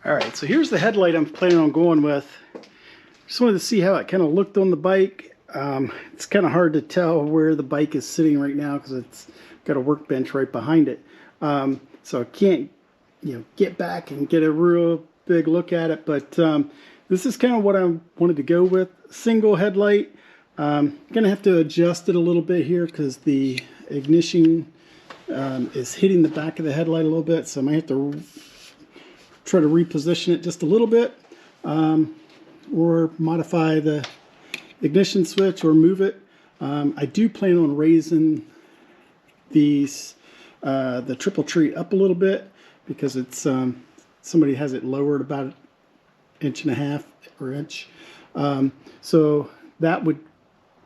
Alright, so here's the headlight I'm planning on going with. Just wanted to see how it kind of looked on the bike. It's kind of hard to tell where the bike is sitting right now because it's got a workbench right behind it. So I can't, get back and get a real big look at it. But this is kind of what I wanted to go with. Single headlight. Gonna have to adjust it a little bit here because the ignition is hitting the back of the headlight a little bit. So I might have to try to reposition it just a little bit, or modify the ignition switch or move it. I do plan on raising these the triple tree up a little bit because it's somebody has it lowered about 1.5 inches or inch, so that would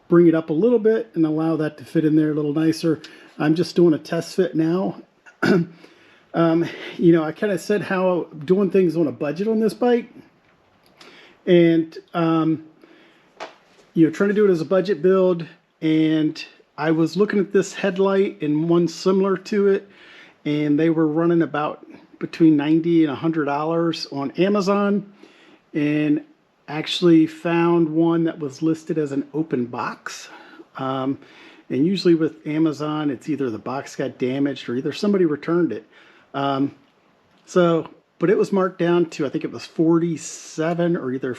bring it up a little bit and allow that to fit in there a little nicer. I'm just doing a test fit now. I kind of said how I'm doing things on a budget on this bike, and trying to do it as a budget build. And I was looking at this headlight and one similar to it, and they were running about between $90 and $100 on Amazon, and actually found one that was listed as an open box. And usually with Amazon, it's either the box got damaged or either somebody returned it. But it was marked down to, I think it was 47, or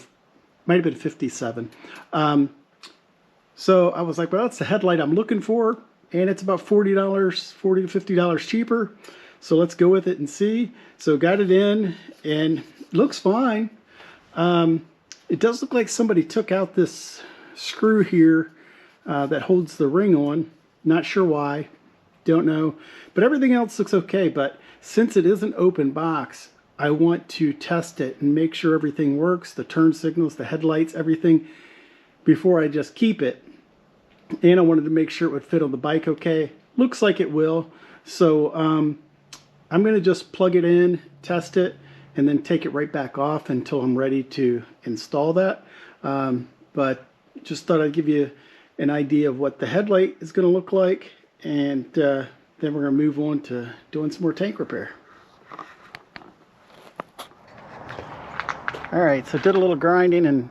might have been 57. So I was like, well, that's the headlight I'm looking for, and it's about $40 to $50 cheaper. So let's go with it and see. So got it in, and it looks fine. It does look like somebody took out this screw here that holds the ring on. Not sure why. Don't know. But everything else looks okay. But since it is an open box, I want to test it and make sure everything works, the turn signals, the headlights, everything, before I just keep it. And I wanted to make sure it would fit on the bike okay. Looks like it will. So I'm going to just plug it in, test it, and then take it right back off until I'm ready to install that. But just thought I'd give you an idea of what the headlight is going to look like, and then we're going to move on to doing some more tank repair. Alright, so did a little grinding and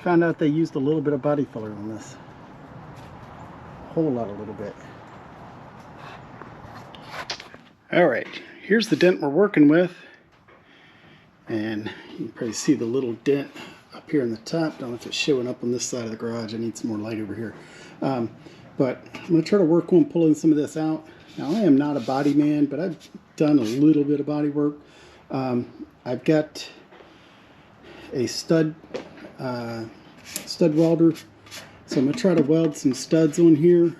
found out they used a little bit of body filler on this. A whole lot, a little bit. Alright, here's the dent we're working with. And you can probably see the little dent up here in the top. Don't know if it's showing up on this side of the garage. I need some more light over here. But I'm going to try to work on pulling some of this out. Now, I am not a body man, but I've done a little bit of body work. I've got a stud welder. So I'm going to try to weld some studs on here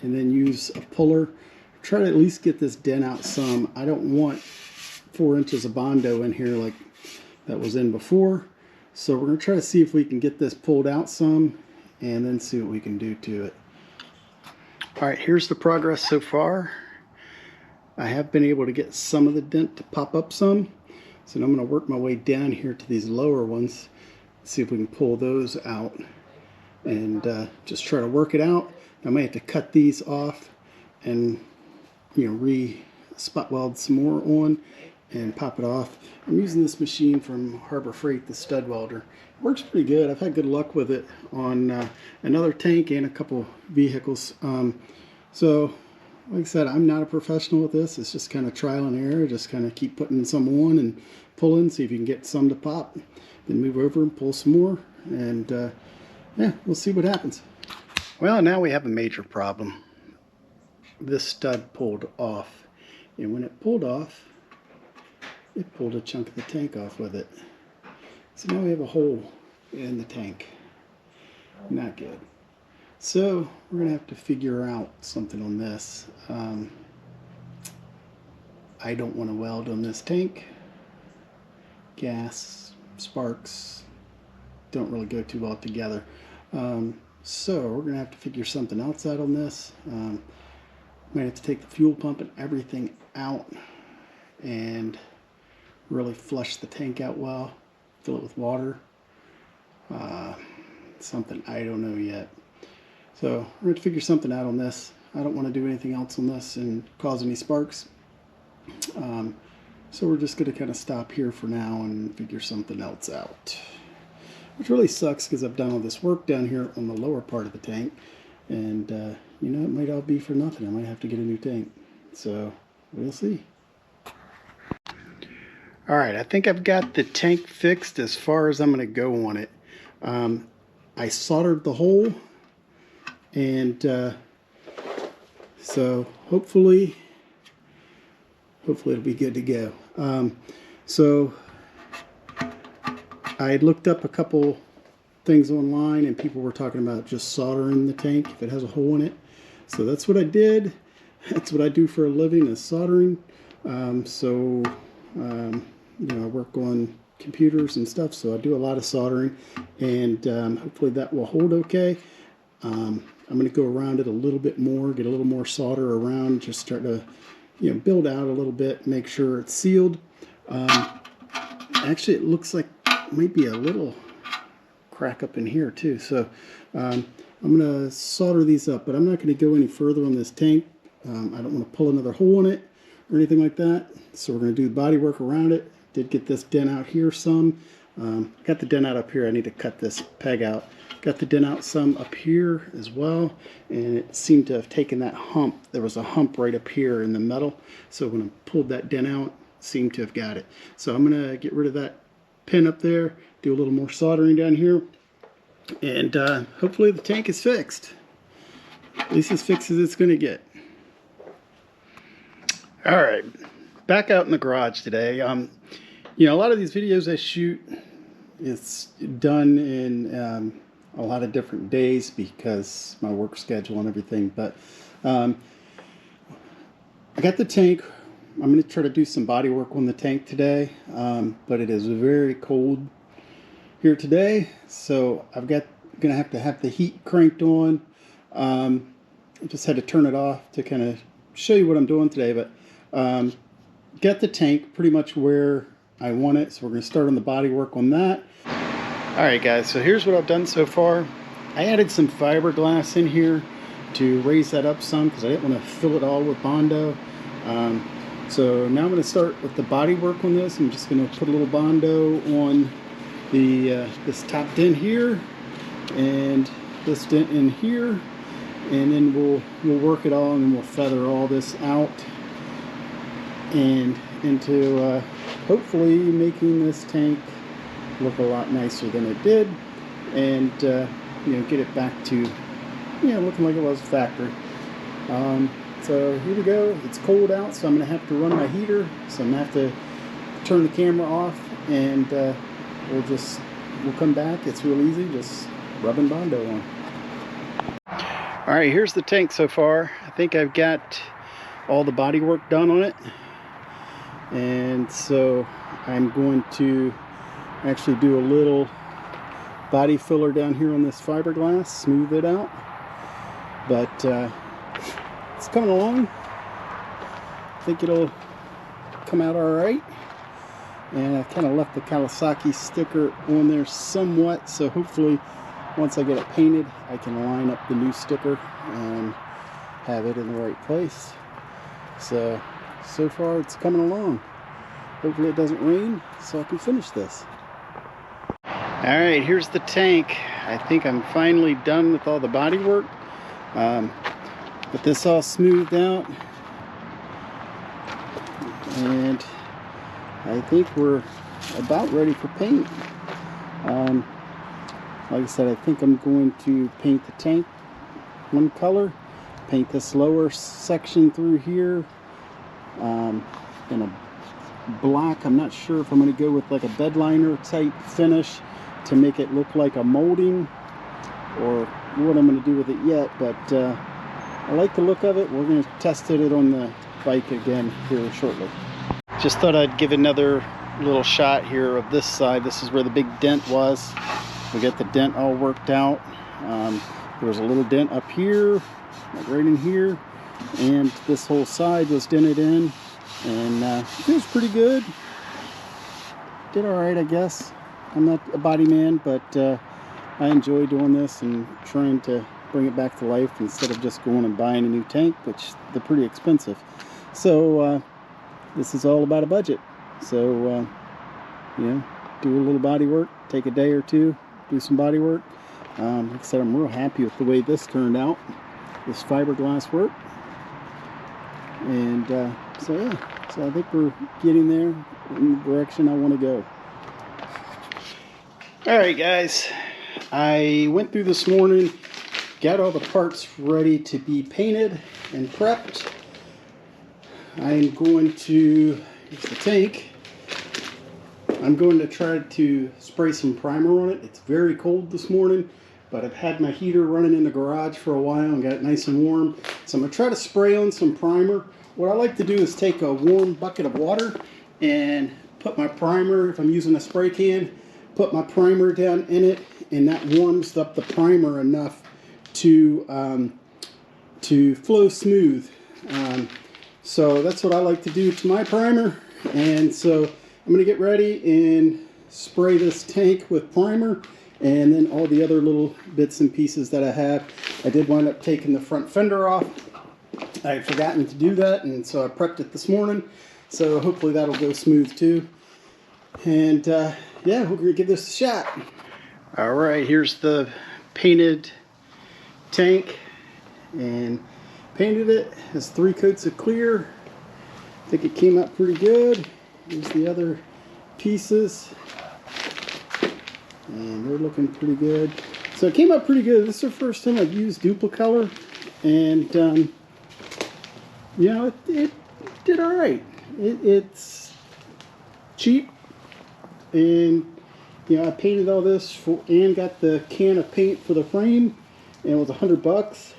and then use a puller. Try to at least get this dent out some. I don't want 4 inches of Bondo in here like that was in before. So we're going to try to see if we can get this pulled out some and then see what we can do to it. Alright, here's the progress so far. I have been able to get some of the dent to pop up some. So now I'm going to work my way down here to these lower ones. See if we can pull those out and just try to work it out. I might have to cut these off and spot weld some more on and pop it off. I'm using this machine from Harbor Freight, the stud welder. It works pretty good. I've had good luck with it on another tank and a couple vehicles. So like I said, I'm not a professional with this. It's just kind of trial and error. Just kind of keep putting some on and pulling, see if you can get some to pop. Then move over and pull some more, and yeah, we'll see what happens. Well, now we have a major problem. This stud pulled off, and when it pulled off, it pulled a chunk of the tank off with it. So now we have a hole in the tank. Not good. So we're going to have to figure out something on this. I don't want to weld on this tank. Gas, sparks don't really go too well together. So we're going to have to figure something else out on this. Might have to take the fuel pump and everything out and really flush the tank out well, fill it with water. Something I don't know yet. So we're going to figure something out on this. I don't want to do anything else on this and cause any sparks. So we're just going to kind of stop here for now and figure something else out. Which really sucks because I've done all this work down here on the lower part of the tank. And, you know, it might all be for nothing. I might have to get a new tank. So, we'll see. Alright, I think I've got the tank fixed as far as I'm going to go on it. I soldered the hole. And, so, hopefully it'll be good to go. So, I had looked up a couple things online and people were talking about just soldering the tank if it has a hole in it. So that's what I did. That's what I do for a living, is soldering. You know, I work on computers and stuff, so I do a lot of soldering, and hopefully that will hold okay. I'm going to go around it a little bit more, get a little more solder around, just start to, you know, build out a little bit, make sure it's sealed. Actually, it looks like might be a little crack up in here too, so I'm going to solder these up, but I'm not going to go any further on this tank. I don't want to pull another hole in it or anything like that, so we're going to do the body work around it. Did get this dent out here some. Got the dent out up here. I need to cut this peg out. Got the dent out some up here as well, and it seemed to have taken that hump. There was a hump right up here in the metal, so when I pulled that dent out, it seemed to have got it. So I'm going to get rid of that pin up there, do a little more soldering down here, and hopefully the tank is fixed. At least as fixed as it's going to get. Alright, back out in the garage today. You know, a lot of these videos I shoot, it's done in a lot of different days because my work schedule and everything, but I got the tank. I'm going to try to do some body work on the tank today, but it is very cold here today, so I'm going to have the heat cranked on. I just had to turn it off to kind of show you what I'm doing today, but got the tank pretty much where I want it, so we're going to start on the body work on that. Alright guys, so here's what I've done so far. I added some fiberglass in here to raise that up some because I didn't want to fill it all with Bondo. So now I'm going to start with the body work on this. I'm just going to put a little Bondo on the this top dent here and this dent in here, and then we'll work it all, and then we'll feather all this out and into hopefully making this tank look a lot nicer than it did, and you know, get it back to, you know, looking like it was factory. So here we go. It's cold out, so I'm going to have to run my heater. So I'm going to have to turn the camera off, and we'll come back. It's real easy, just rubbing Bondo on. Alright, here's the tank so far. I think I've got all the body work done on it. And so I'm going to actually do a little body filler down here on this fiberglass, smooth it out. But it's coming along. I think it'll come out alright. And I kind of left the Kawasaki sticker on there somewhat, so hopefully once I get it painted I can line up the new sticker and have it in the right place. So far it's coming along. Hopefully it doesn't rain so I can finish this. Alright, here's the tank. I think I'm finally done with all the body work. Get this all smoothed out, and I think we're about ready for paint. Like I said, I think I'm going to paint the tank one color, paint this lower section through here in a black. I'm not sure if I'm going to go with like a bed liner type finish to make it look like a molding, or what I'm going to do with it yet, but I like the look of it. We're going to test it on the bike again here shortly. Just thought I'd give another little shot here of this side. This is where the big dent was. We got the dent all worked out. There was a little dent up here, like right in here, and this whole side was dented in, and it was pretty good. Did alright, I guess. I'm not a body man, but I enjoy doing this and trying to bring it back to life instead of just going and buying a new tank, which they're pretty expensive. So this is all about a budget. So, you know, do a little body work, take a day or two, do some body work. Like I said, I'm real happy with the way this turned out, this fiberglass work. And so yeah, so I think we're getting there in the direction I want to go. All right, guys, I went through this morning, got all the parts ready to be painted and prepped. I'm going to, here's the tank. I'm going to try to spray some primer on it. It's very cold this morning, but I've had my heater running in the garage for a while and got it nice and warm. So I'm going to try to spray on some primer. What I like to do is take a warm bucket of water and put my primer, if I'm using a spray can, put my primer down in it, and that warms up the primer enough to flow smooth. So that's what I like to do to my primer. And so I'm going to get ready and spray this tank with primer, and then all the other little bits and pieces that I have. I did wind up taking the front fender off. I had forgotten to do that, and so I prepped it this morning. So hopefully that'll go smooth too. And yeah, we're going to give this a shot. All right, here's the painted tank, and painted it. It has 3 coats of clear. I think it came out pretty good. Here's the other pieces, and they're looking pretty good. So it came out pretty good. This is the first time I've used Duplicolor, and you know, it did all right. It's cheap, and you know, I painted all this for, and got the can of paint for the frame, and it was $100,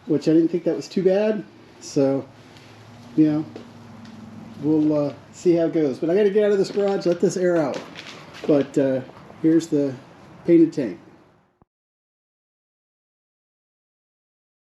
which I didn't think that was too bad. So, you know, we'll see how it goes. But I got to get out of this garage, let this air out. But here's the painted tank.